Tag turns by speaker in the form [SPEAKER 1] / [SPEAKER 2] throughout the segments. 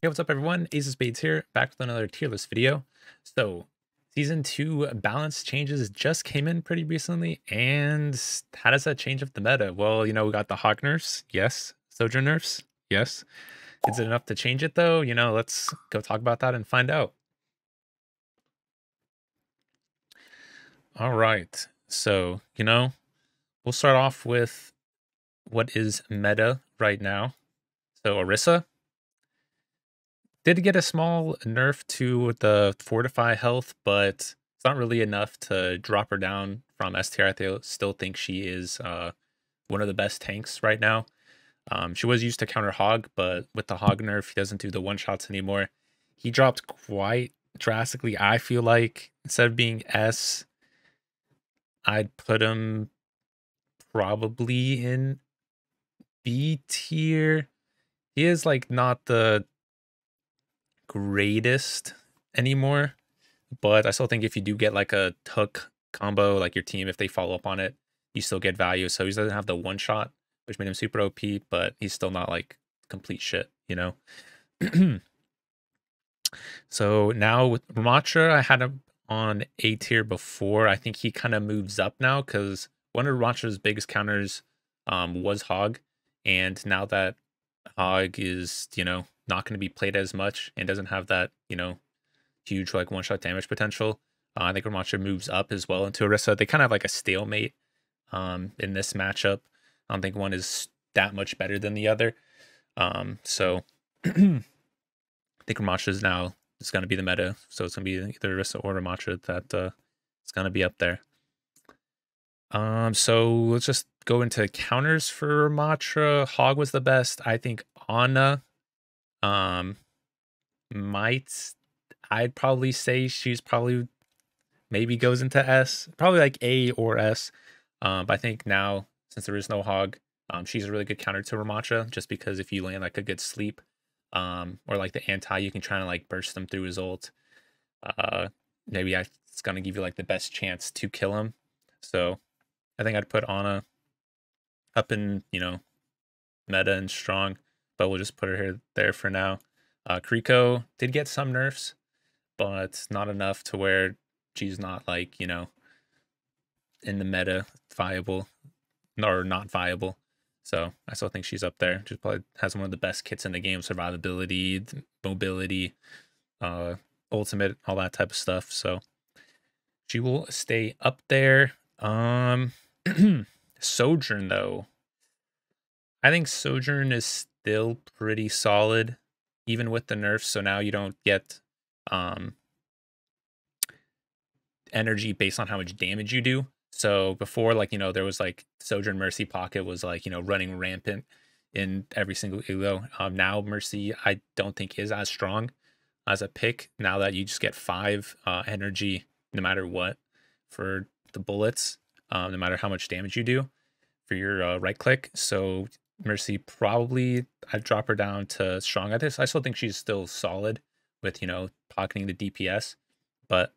[SPEAKER 1] Hey, what's up everyone? AceOFSpades here, back with another tier list video. So, Season 2 balance changes just came in pretty recently, and how does that change up the meta? Well, we got the Hog nerfs, yes. Sojourn nerfs, yes. Is it enough to change it though? Let's go talk about that and find out. All right, so, we'll start off with what is meta right now. So, Orisa did get a small nerf to the fortify health, but it's not really enough to drop her down from S tier. Still think she is one of the best tanks right now. She was used to counter Hog, but with the Hog nerf, he doesn't do the one shots anymore. He dropped quite drastically. I feel like instead of being S, I'd put him probably in B tier. He is like not the greatest anymore, but I still think if you do get like a hook combo, like your team, if they follow up on it, you still get value. So he doesn't have the one shot, which made him super OP, but he's still not like complete shit, So now with Ramattra, I had him on A tier before. I think he kind of moves up now because one of Ramatra's biggest counters was Hog. And now that Hog is, not going to be played as much and doesn't have that, huge like one-shot damage potential, I think Ramattra moves up as well into Orisa. They kind of have like a stalemate in this matchup. I don't think one is that much better than the other. So I think Ramattra is now is going to be the meta. So it's going to be either Orisa or Ramattra that is going to be up there. So let's just go into counters for Ramattra. Hog was the best. I think Ana I'd probably say she's probably maybe goes into S, probably like A or S. But I think now, since there is no Hog, she's a really good counter to Ramattra, just because if you land like a good sleep, or like the anti, you can try to like burst them through his ult. Maybe it's gonna give you like the best chance to kill him. So I think I'd put Ana up in, meta and strong, but we'll just put her here there for now. Kriko did get some nerfs, but not enough to where she's not like, in the meta viable or not viable. So I still think she's up there. She probably has one of the best kits in the game: survivability, mobility, ultimate, all that type of stuff. So she will stay up there. Sojourn though, I think Sojourn is still pretty solid, even with the nerfs. So now you don't get energy based on how much damage you do. So before, like, there was like Sojourn Mercy Pocket was like, running rampant in every single elo. Now Mercy, I don't think is as strong as a pick now that you just get 5 energy no matter what for the bullets, no matter how much damage you do for your right click. So Mercy probably I'd drop her down to strong at this. I still think she's still solid with, pocketing the DPS, but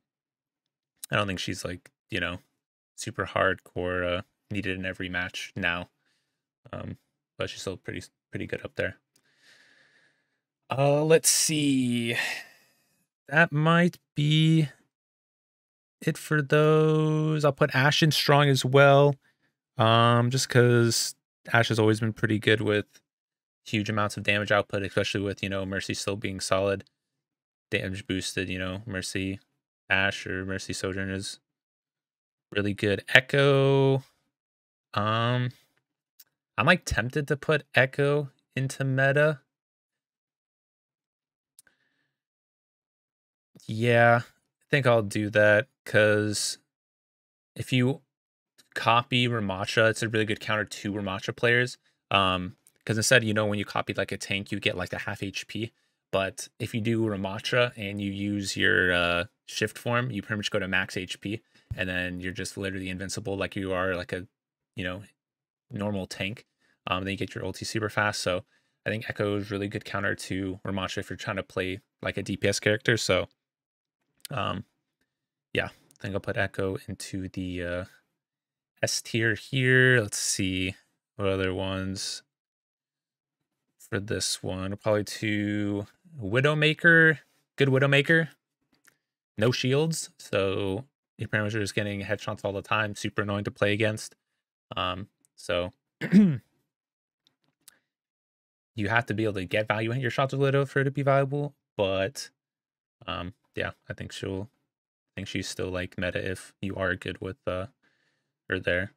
[SPEAKER 1] I don't think she's like, super hardcore needed in every match now. But she's still pretty good up there. Let's see. That might be it for those. I'll put Ashe in strong as well. Just because Ashe has always been pretty good with huge amounts of damage output, especially with, Mercy still being solid. Damage boosted, Mercy Ashe or Mercy Sojourn is really good. Echo, I'm like tempted to put Echo into meta. Yeah, I think I'll do that because if you copy Ramattra, it's a really good counter to Ramattra players. Because instead, when you copy like a tank, you get like a half HP. But if you do Ramattra and you use your shift form, you pretty much go to max HP, and then you're just literally invincible, like you are like a, normal tank. Then you get your ulti super fast. So I think Echo is really good counter to Ramattra if you're trying to play like a DPS character. So, yeah, I think I'll put Echo into the S tier here. Let's see what other ones for this one. Probably to Widowmaker, good Widowmaker, no shields, so you pretty much are just getting headshots all the time. Super annoying to play against. So you have to be able to get value in your shots with Widow for it to be valuable. But yeah, I think she's still like meta if you are good with her there.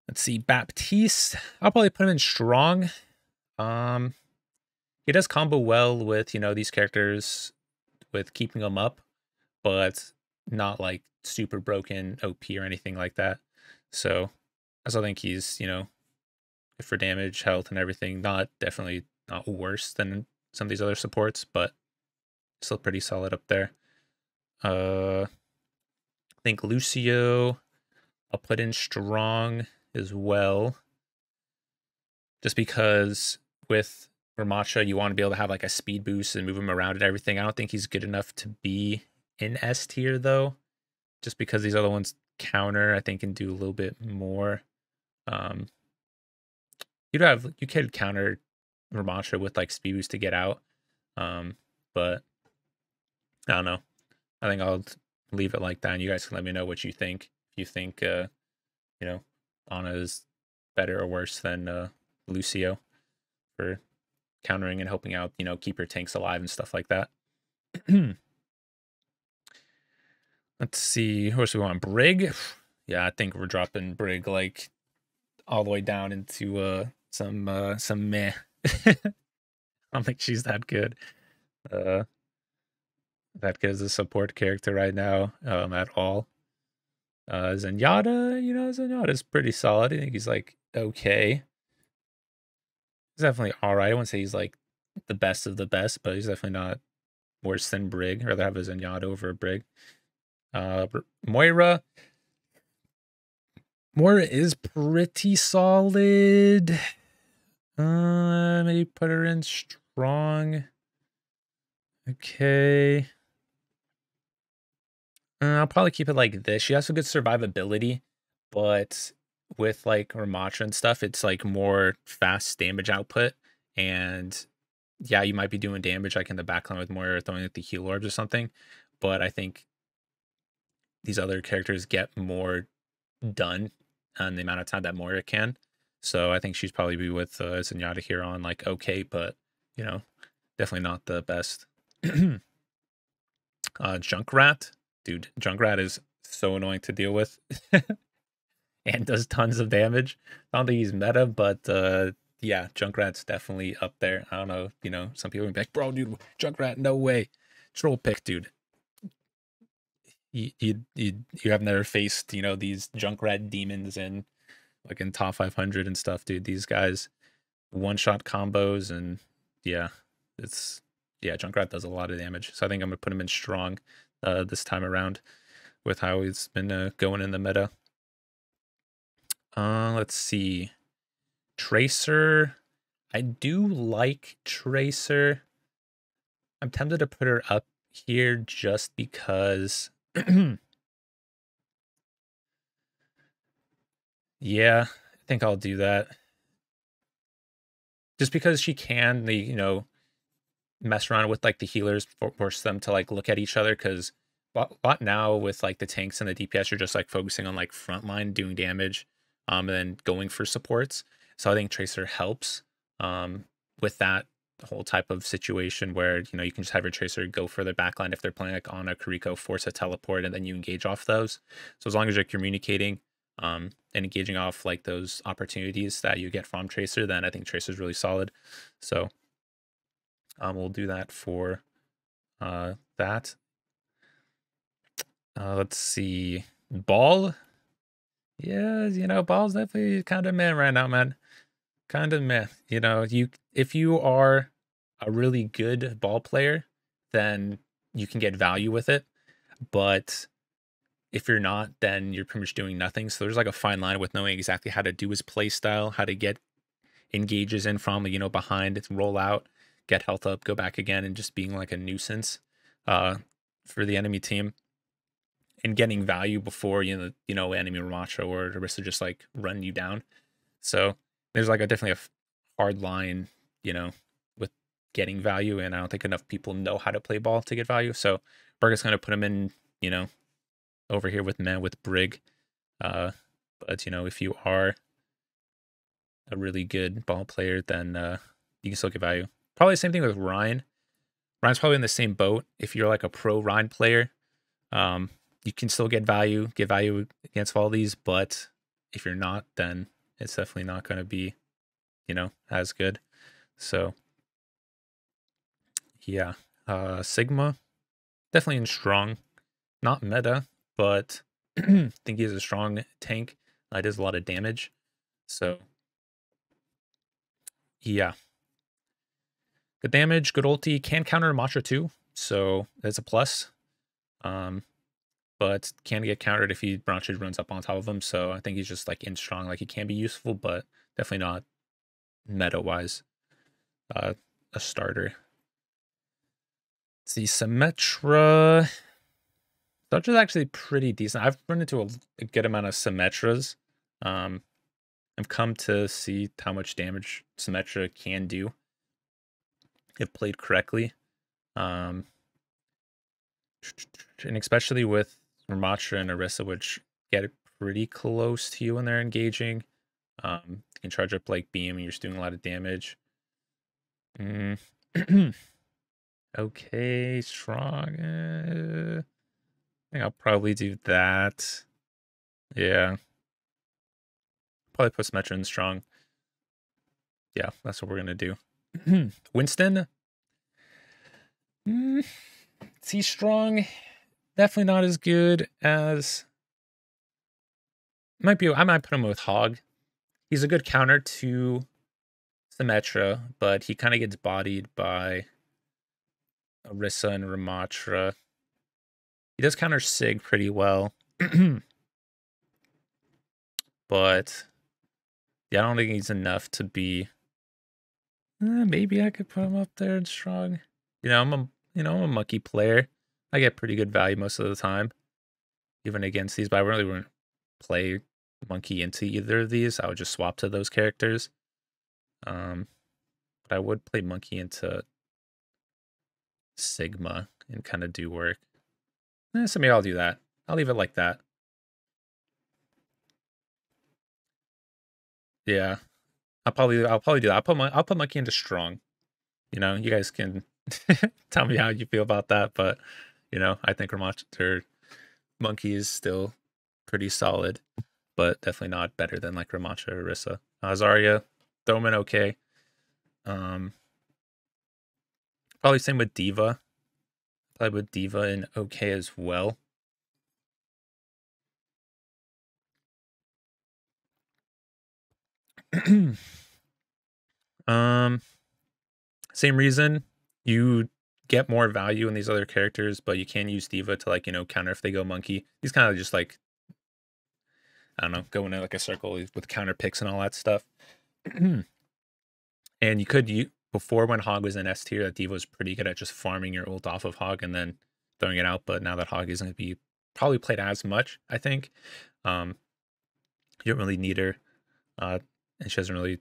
[SPEAKER 1] Let's see, Baptiste. I'll probably put him in strong. He does combo well with, these characters with keeping them up, but not like super broken OP or anything like that. So I still think he's, good for damage, health, and everything. Definitely not worse than some of these other supports, but still pretty solid up there. I think Lucio, I'll put in strong as well. Just because with Ramatcha, you want to be able to have like a speed boost and move him around and everything. I don't think he's good enough to be in S tier though, just because these other ones counter, I think, can do a little bit more. You could counter Ramatcha with like speed boost to get out, but I don't know. I think I'll leave it like that, and you guys can let me know what you think. If you think, Ana is better or worse than Lucio for countering and helping out, keep your tanks alive and stuff like that. Let's see, who else do we want? Brig? Yeah, I think we're dropping Brig like all the way down into some meh. I don't think she's that good. That good as a support character right now, at all. Zenyatta, Zenyatta's pretty solid. I think he's like okay. He's definitely alright. I wouldn't say he's like the best of the best, but he's definitely not worse than Brig. I'd rather have a Zenyatta over a Brig. Moira. Moira is pretty solid. Maybe put her in strong. Okay. I'll probably keep it like this. She has a good survivability, but with like Ramattra and stuff, it's like more fast damage output. And yeah, you might be doing damage like in the backline with Moira throwing like the heal orbs or something. But I think these other characters get more done on the amount of time that Moira can. So I think she's probably be with Zenyatta here on like okay, but definitely not the best. Junkrat. Dude, Junkrat is so annoying to deal with and does tons of damage. I don't think he's meta, but yeah, Junkrat's definitely up there. I don't know, some people will be like, bro, dude, Junkrat, no way. Troll pick, dude. You have never faced, these Junkrat demons in like in top 500 and stuff, dude. These guys one-shot combos, and yeah, Junkrat does a lot of damage. So I think I'm gonna put him in strong this time around with how he's been going in the meta. Let's see. Tracer. I do like Tracer. I'm tempted to put her up here just because yeah, I think I'll do that. Just because she can, mess around with like the healers, force them to like look at each other, because a lot now with like the tanks and the DPS, you're just like focusing on like frontline doing damage, and then going for supports. So I think Tracer helps with that whole type of situation where you can just have your Tracer go for the backline if they're playing like on a Kariko, force a teleport, and then you engage off those. So as long as you're communicating and engaging off like those opportunities that you get from Tracer, then I think Tracer is really solid. So we'll do that for that. Let's see. Ball. Yeah, Ball's definitely kind of meh right now, man. Kind of meh. If you are a really good ball player, then you can get value with it. But if you're not, then you're pretty much doing nothing. So there's like a fine line with knowing exactly how to do his play style, how to get engages in from, behind, roll out, get health up, go back again, and just being like a nuisance for the enemy team and getting value before enemy Ramattra or Orisa just like run you down. So there's like definitely a hard line, with getting value, and I don't think enough people know how to play ball to get value. So Burger's going to put him in, over here with Brig. But if you are a really good ball player, then you can still get value. Probably the same thing with Ryan. Ryan's probably in the same boat. If you're like a pro Ryan player, you can still get value against all these, but if you're not, then it's definitely not going to be, as good. So yeah, Sigma, definitely in strong, not meta, but I think he's a strong tank. Does a lot of damage. So yeah, good damage, good ulti, can counter Matra too, so that's a plus. But can get countered if he runs up on top of him. So I think he's just like in strong, like he can be useful, but definitely not meta wise a starter. Let's see, Symmetra. Such is actually pretty decent. I've run into a good amount of Symmetras. I've come to see how much damage Symmetra can do if played correctly. And especially with Ramatra and Orisa, which get pretty close to you when they're engaging. You can charge up like beam and you're just doing a lot of damage. Okay, strong. I think I'll probably do that. Yeah. Probably put Symmetra in strong. Yeah, that's what we're going to do. Winston. Is he strong? Definitely not as good as... I might put him with Hog. He's a good counter to Symmetra, but he kind of gets bodied by Orisa and Ramatra. He does counter Sig pretty well. But yeah, I don't think he's enough to be... maybe I could put him up there in strong. I'm a monkey player. I get pretty good value most of the time, even against these, but I really wouldn't play monkey into either of these. I would just swap to those characters. But I would play monkey into Sigma and kind of do work. So maybe I'll do that. I'll leave it like that. Yeah, I'll probably do that. I'll put monkey into strong. You guys can tell me how you feel about that, but I think monkey is still pretty solid, but definitely not better than like Ramatra or Orisa. Zarya, throw him in okay. Probably same with Diva. Probably with Diva in okay as well. Same reason. You get more value in these other characters, but you can use Diva to like, counter if they go monkey. He's kind of just like, I don't know, going in like a circle with counter picks and all that stuff. And you could before when Hog was in S tier, that Diva was pretty good at just farming your ult off of Hog and then throwing it out. But now that Hog isn't going to be probably played as much, I think. You don't really need her. And she doesn't really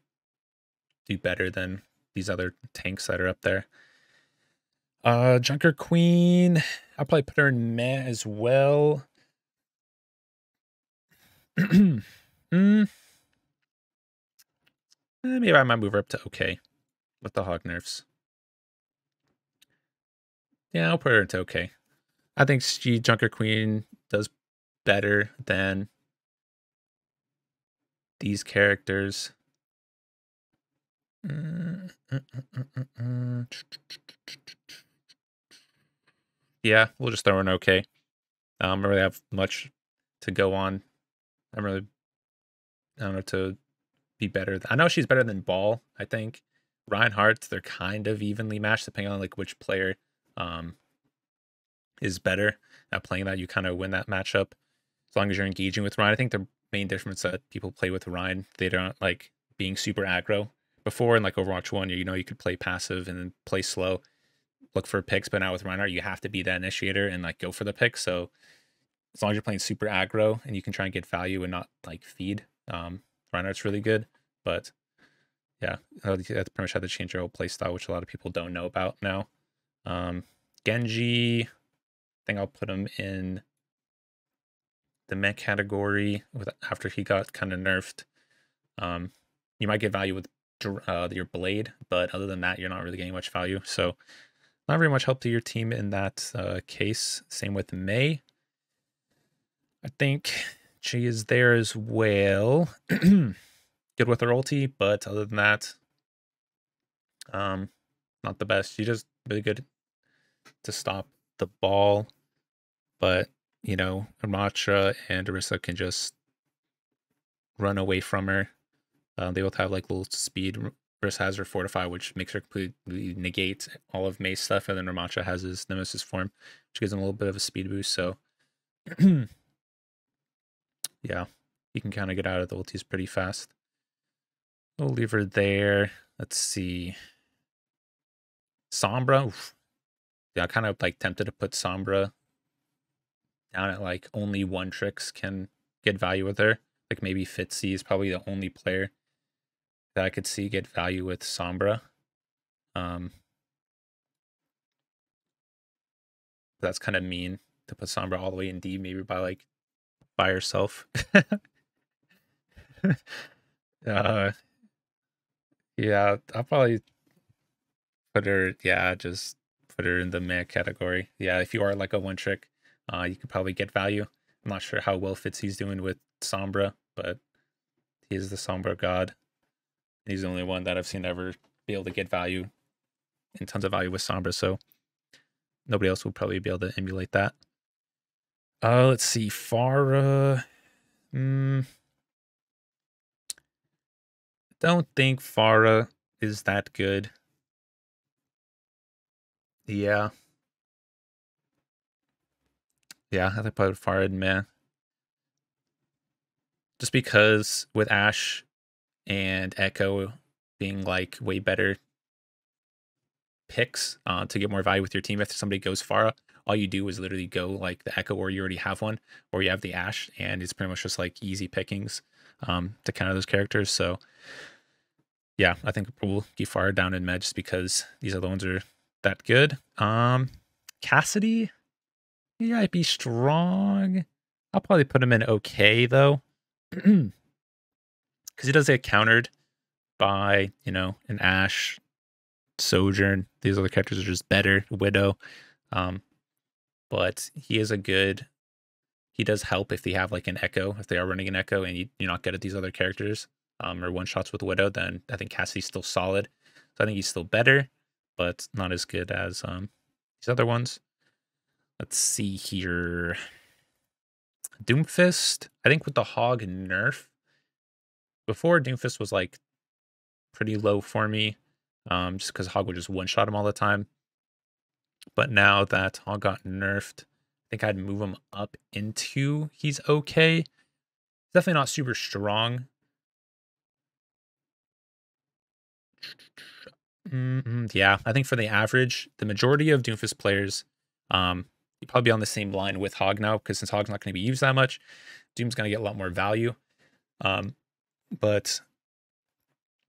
[SPEAKER 1] do better than these other tanks that are up there. Junker Queen, I'll probably put her in meh as well. Maybe I might move her up to okay with the Hog nerfs. Yeah, I'll put her into okay. I think Junker Queen does better than these characters. Yeah, we'll just throw in okay. I don't really have much to go on. I don't know, to be better. I know she's better than Ball, I think. Reinhardt, they're kind of evenly matched depending on like which player is better at playing that. You kind of win that matchup as long as you're engaging with Ryan. I think the main difference that people play with Ryan, they don't like being super aggro. Before in like Overwatch 1, you could play passive and then play slow, look for picks, but now with Reinhardt, you have to be that initiator and like go for the pick. So as long as you're playing super aggro and you can try and get value and not like feed, Reinhardt's really good. But Yeah, that's pretty much had to change your whole playstyle, which a lot of people don't know about now. Genji, I think I'll put him in the mech category after he got kind of nerfed. You might get value with your blade, but other than that, you're not really getting much value. So not very much help to your team in that case. Same with Mei. I think she is there as well. Good with her ulti, but other than that, not the best. She's just really good to stop the ball, but you know, Ramatra and Orisa can just run away from her. They both have like little speed. Orisa has her Fortify, which makes her completely negate all of May's stuff, and then Ramatra has his Nemesis form, which gives him a little bit of a speed boost. So, yeah, you can kind of get out of the ultis pretty fast. We'll leave her there. Let's see. Sombra. Oof. Yeah, I kind of like tempted to put Sombra down at like only one tricks can get value with her. Like maybe Fitzy is probably the only player that I could see get value with Sombra. That's kind of mean to put Sombra all the way in D, maybe by herself. Yeah, I'll probably put her. Yeah, just put her in the meh category. Yeah, if you are like a one trick, you could probably get value. I'm not sure how well Fitzy's doing with Sombra, but he is the Sombra god. He's the only one that I've seen ever be able to get value and tons of value with Sombra, so nobody else will probably be able to emulate that. Let's see, Pharah. Don't think Pharah is that good. Yeah. Yeah, I think probably Pharah and meh. Just because with Ashe and Echo being like way better picks to get more value with your team. If somebody goes Pharah, all you do is literally go like the Echo, or you already have one, or you have the Ashe, and it's pretty much just like easy pickings to counter those characters. So yeah, I think we'll keep Pharah down in med just because these other ones are that good. Cassidy, yeah, I'd be strong. I'll probably put him in okay though, because he does get countered by, you know, an Ashe, Sojourn. These other characters are just better. Widow. But he is a good. He does help if they have like an Echo, if they are running an Echo, and you're not good at these other characters, or one shots with Widow. Then I think Cassidy's still solid. So I think he's still better, but not as good as these other ones. Let's see here. Doomfist. I think with the Hog nerf, before Doomfist was like pretty low for me, just because Hog would just one shot him all the time. But now that Hog got nerfed, I think I'd move him up into he's okay. Definitely not super strong. Yeah, I think for the average, the majority of Doomfist players, you'd probably be on the same line with Hog now, because since Hog's not going to be used that much, Doom's going to get a lot more value. But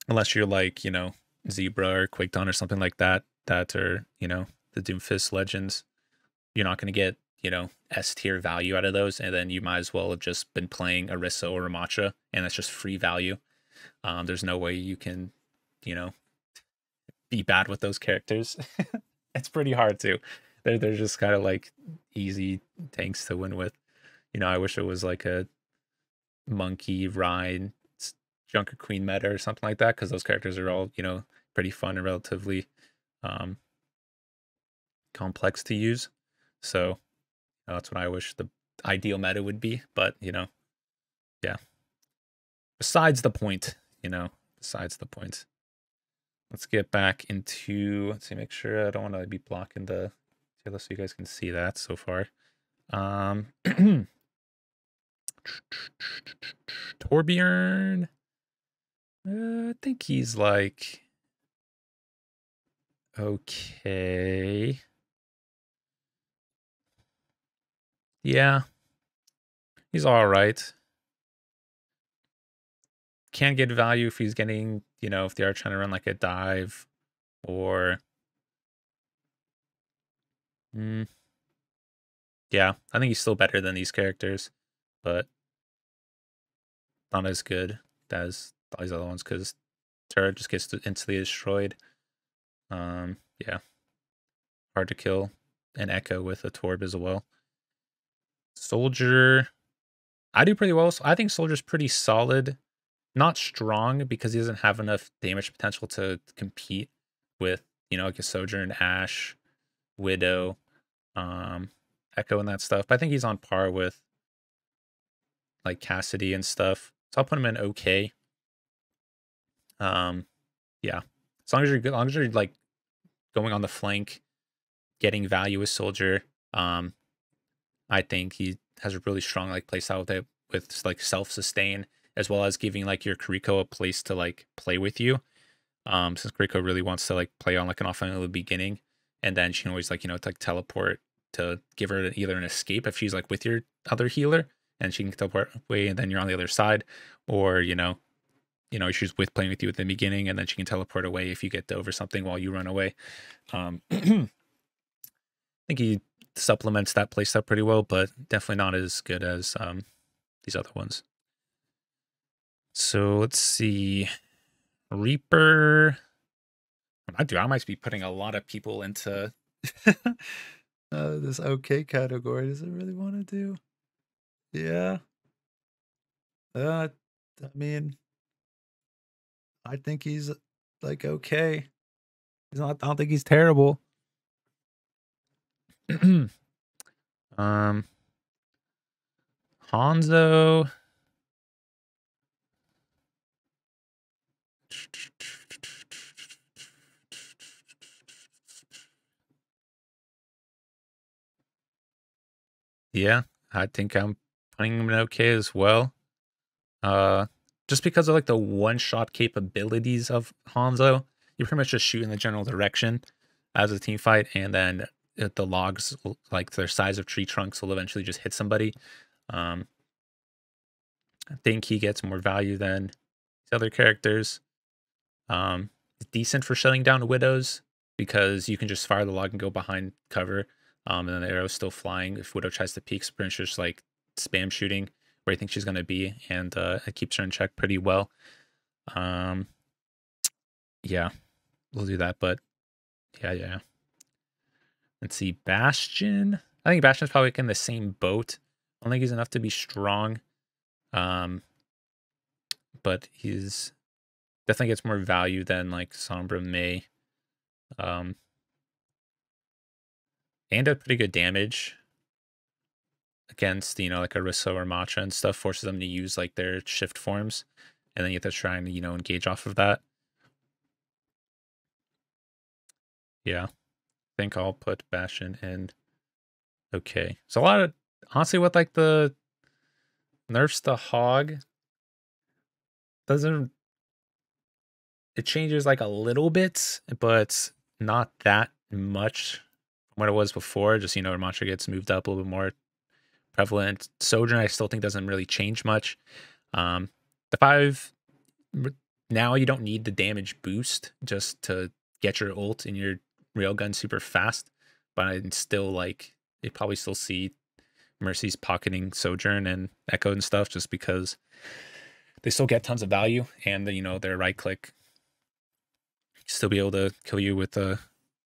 [SPEAKER 1] unless you're like, you know, Zebra or Quakedawn or something like that, that are, you know, the Doomfist legends, you're not going to get, you know, S tier value out of those. And then you might as well have just been playing Orisa or Ramatra, and that's just free value. There's no way you can, you know, be bad with those characters. It's pretty hard to. They're just kind of like easy tanks to win with. You know, I wish it was like a Monkey, Rhine, Junker Queen meta or something like that, because those characters are all, you know, pretty fun and relatively complex to use. So that's what I wish the ideal meta would be. But, you know, yeah. Besides the point, you know, besides the point. Let's get back into, let's see, make sure I don't want to be blocking the so you guys can see that so far. Torbjorn. I think he's like okay. Yeah. He's all right. Can get value if he's getting, you know, if they are trying to run like a dive or yeah, I think he's still better than these characters, but not as good as all these other ones because turret just gets instantly destroyed. Yeah, hard to kill an Echo with a Torb as well. Soldier, I do pretty well. So I think Soldier's pretty solid. Not strong because he doesn't have enough damage potential to compete with, you know, like a Sojourn, Ashe, Widow, Echo and that stuff. But I think he's on par with like Cassidy and stuff. So I'll put him in okay. Yeah. As long as you're good, as long as you're like going on the flank, getting value with Soldier, I think he has a really strong like playstyle with it, with like self-sustain, as well as giving like your Kiriko a place to like play with you. Since Kiriko really wants to like play on like an offense at the beginning, and then she can always like, you know, to like teleport to give her either an escape if she's like with your other healer, and she can teleport away, and then you're on the other side, or you know, she's with playing with you at the beginning, and then she can teleport away if you get over something while you run away. I think he supplements that playstyle pretty well, but definitely not as good as these other ones. So let's see. Reaper. I might be putting a lot of people into this okay category. Does it really want to do? Yeah. I mean, I think he's like okay. He's not. I don't think he's terrible. Hanzo. Yeah, I think I'm putting him in okay as well. Just because of like the one-shot capabilities of Hanzo, you pretty much just shoot in the general direction as a team fight, and then the logs, like their size of tree trunks, will eventually just hit somebody. I think he gets more value than these other characters. It's decent for shutting down widows because you can just fire the log and go behind cover, and then the arrow's still flying. If Widow tries to peek, Sprint's just like spam shooting where you think she's going to be, and it keeps her in check pretty well. Yeah, we'll do that, but yeah. Let's see, Bastion. I think Bastion's probably like in the same boat. I don't think he's enough to be strong, but he's definitely gets more value than like Sombra May. And a pretty good damage against, you know, like Orisa or Matcha and stuff, forces them to use like their shift forms, and then you have to try and, you know, engage off of that. Yeah, I think I'll put Bastion in okay. So a lot of, honestly, with like the nerfs to Hog, doesn't, it changes like a little bit, but not that much from what it was before. Just, you know, Matcha gets moved up a little bit more prevalent. Sojourn, I still think doesn't really change much. The 5, now you don't need the damage boost just to get your ult and your railgun super fast, but I'd still like, you'd probably still see Mercy's pocketing Sojourn and Echo and stuff just because they still get tons of value, and you know, their right click still be able to kill you with a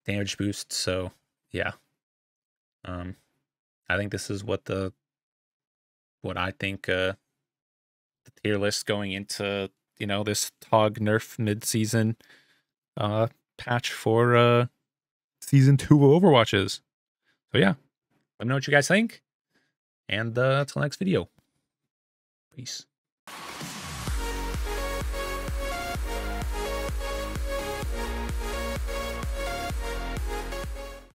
[SPEAKER 1] damage boost. So yeah, I think this is what I think the tier list going into, you know, this Hog nerf mid-season patch for season 2 of Overwatch is. So yeah, let me know what you guys think, and until next video, peace.